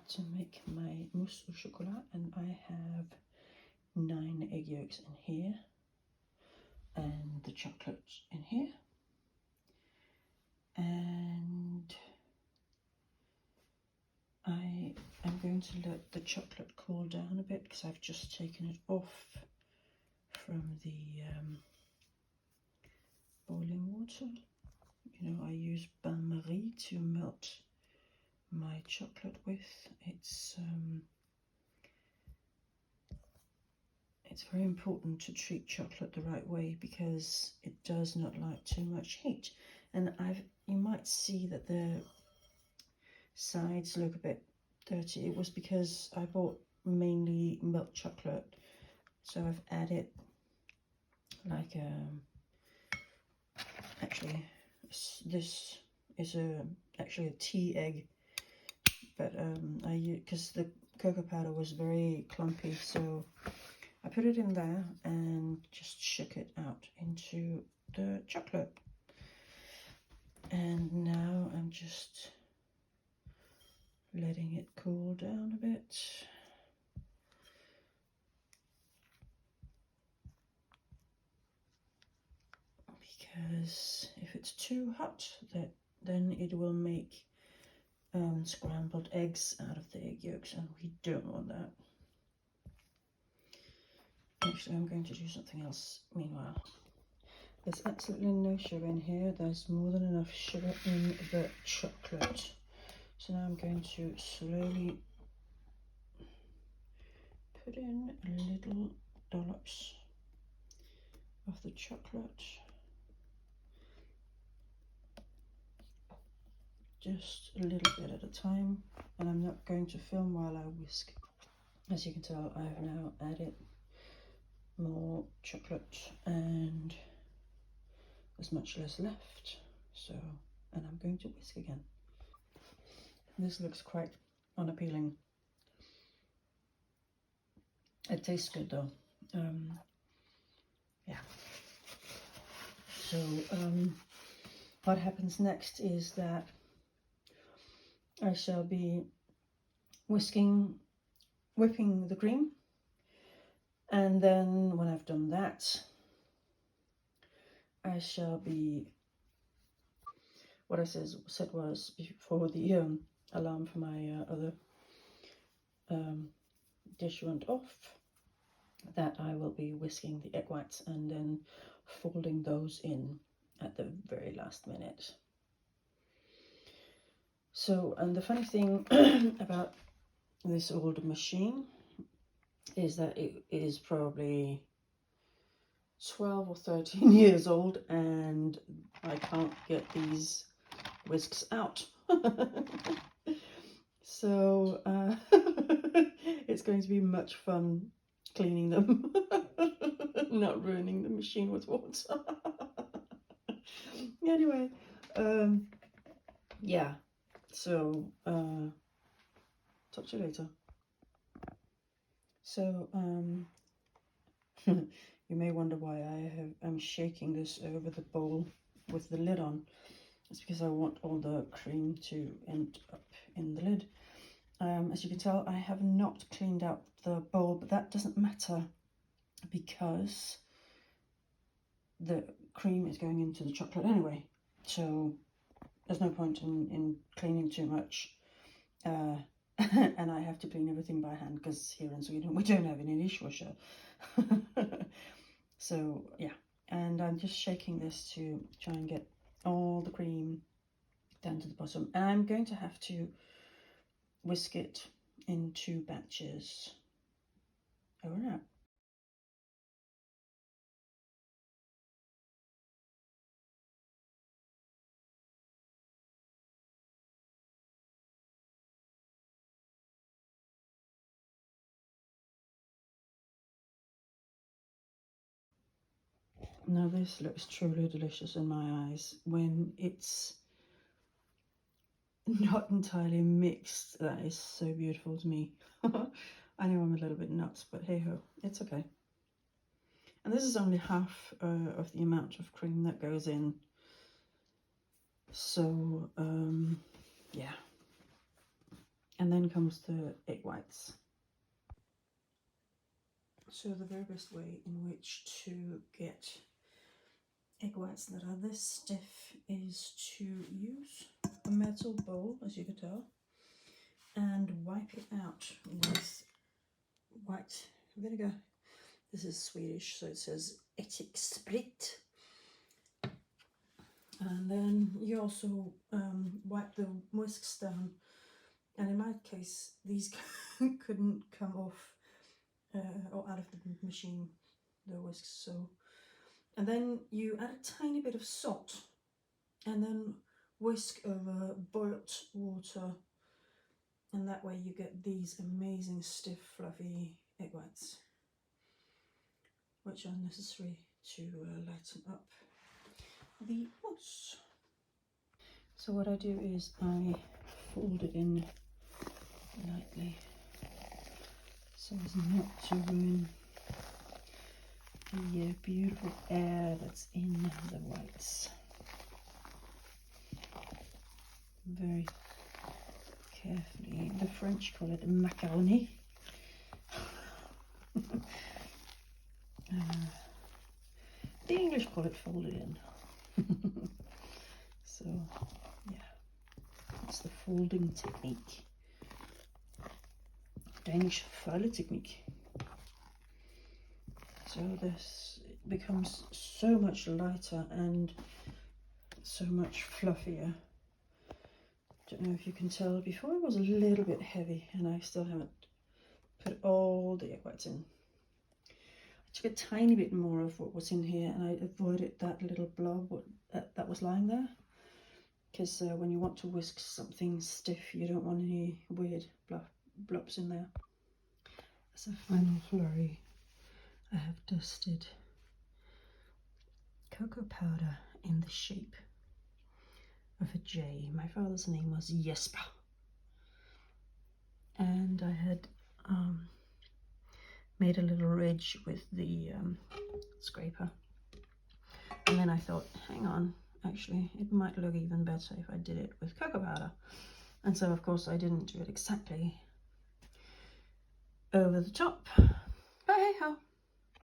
about to make my mousse au chocolat, and I have 9 egg yolks in here and the chocolate in here, and I am going to let the chocolate cool down a bit because I've just taken it off from the boiling water. You know, I use bain-marie to melt my chocolate with. It's very important to treat chocolate the right way because it does not like too much heat. And you might see that the sides look a bit dirty. It was because I bought mainly milk chocolate, so I've added like actually this is actually a tea egg, but because the cocoa powder was very clumpy, so I put it in there and just shook it out into the chocolate. And now I'm just letting it cool down a bit. Because if it's too hot, then it will make scrambled eggs out of the egg yolks, and we don't want that. Actually, I'm going to do something else meanwhile. There's absolutely no sugar in here. There's more than enough sugar in the chocolate. So now I'm going to slowly put in little dollops of the chocolate. Just a little bit at a time. And I'm not going to film while I whisk. As you can tell, I have now added more chocolate and there's much less left. So, and I'm going to whisk again. This looks quite unappealing. It tastes good though. Yeah. So what happens next is that I shall be whipping the cream, and then when I've done that, I shall be, what I said was before the alarm for my other dish went off, that I will be whisking the egg whites and then folding those in at the very last minute. So, and the funny thing about this old machine is that it is probably 12 or 13 years old, and I can't get these whisks out. So it's going to be much fun cleaning them, not ruining the machine with water. Anyway, yeah, so talk to you later. So you may wonder why I'm shaking this over the bowl with the lid on. It's because I want all the cream to end up in the lid. As you can tell, I have not cleaned out the bowl, but that doesn't matter because the cream is going into the chocolate anyway. So there's no point in cleaning too much. And I have to clean everything by hand because here in Sweden we don't have any dishwasher. So yeah, and I'm just shaking this to try and get all the cream down to the bottom. And I'm going to have to whisk it in 2 batches. Over and out. Now this looks truly delicious in my eyes when it's not entirely mixed. That is so beautiful to me. I know I'm a little bit nuts, but hey ho, it's okay. And this is only half of the amount of cream that goes in. So yeah, And then comes the egg whites. So the very best way in which to get egg whites that are this stiff is to use a metal bowl, as you can tell, and wipe it out with white vinegar. This is Swedish, so it says etik sprit. And then you also wipe the whisks down, and in my case these couldn't come off or out of the machine, the whisks. So, and then you add a tiny bit of salt and then whisk over boiled water, and that way you get these amazing stiff fluffy egg whites, which are necessary to lighten up the mousse. So what I do is I fold it in lightly so as not to ruin the beautiful air that's in the whites. Very carefully. The French call it macaroni. The English call it folded in. So yeah, that's the folding technique. Danish technique. So this becomes so much lighter and so much fluffier. Don't know if you can tell, before it was a little bit heavy, and I still haven't put all the egg whites in. I took a tiny bit more of what was in here, and I avoided that little blob that was lying there, because when you want to whisk something stiff, you don't want any weird blobs in there. As a final flurry, I have dusted cocoa powder in the shape of a J. My father's name was Jesper, and I had made a little ridge with the scraper, and then I thought, hang on, actually it might look even better if I did it with cocoa powder. And so of course I didn't do it exactly over the top, but hey ho.